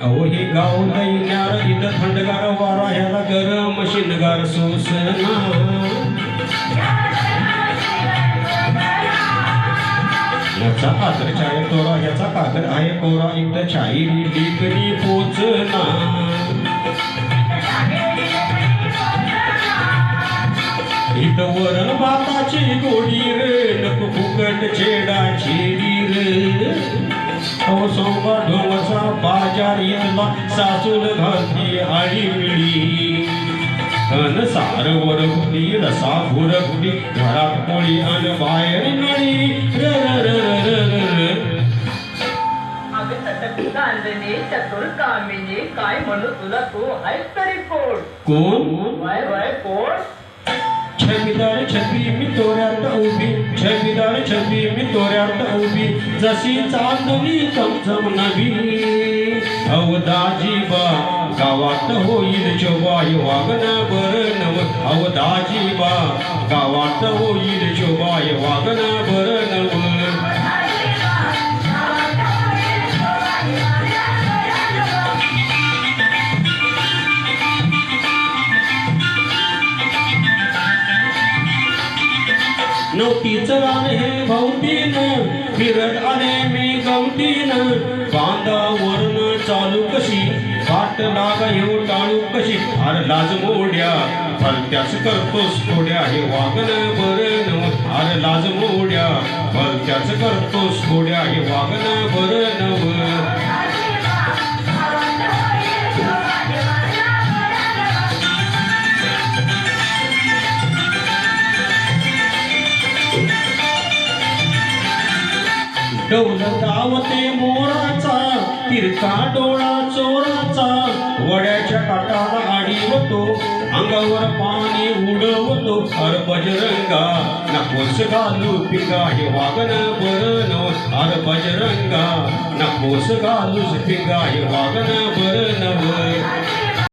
अहो हे गाव दैन्यार इथं थंडगार वारा ह्याला गरम शिनगार सोसना याचा आदर छाय तोरा याचा कागद आहे कोरा इथं छाईरी लिकनी पोचना इथं वरण भाताची गोडी रे नको फुकट छेडा छेडी रे अहो सोबा ढोंगचा बाजार इथला सासूल घालती आळी मिळी अन सार वर गुडी रसा भुर गुडी घरात पोळी अन बाहेर नळी र र र र र चतुर कामिनी काय म्हणू तुला तू ऐक तरी कोण कोण वाय कोण छबीदार छबी मी तोऱ्यात उभी छबीदार छबी मी तोऱ्यात उभी जशी चांदणी चमचम नवी अवदाजीबा गावात होईल चोबाई वागणं बरं नव अवदाजीबा गावात होईल चोबाई वागणं बरं नव नवतीचं रान हे भोवतीनं फिरत आले मी गवतीनं बांधावरनं चालू कशी वाट लागा येऊ टाळू कशी अरे लाज मोड्या भलत्याच करतोस थोड्या हे वागणं बरं नव अरे लाज मोड्या भलत्याच करतोस थोड्या हे वागणं बरं नव डौल दावते मोराचा तिरका डोळा चोराचा वड्याच्या काटाला आडीवतो अंगावर पाणी उडवतो अर बजरंगा नकोस घालू पिंगा हे वागणं बरं नव अर बजरंगा नकोस घालूस पिंगा हे वागणं बरं नव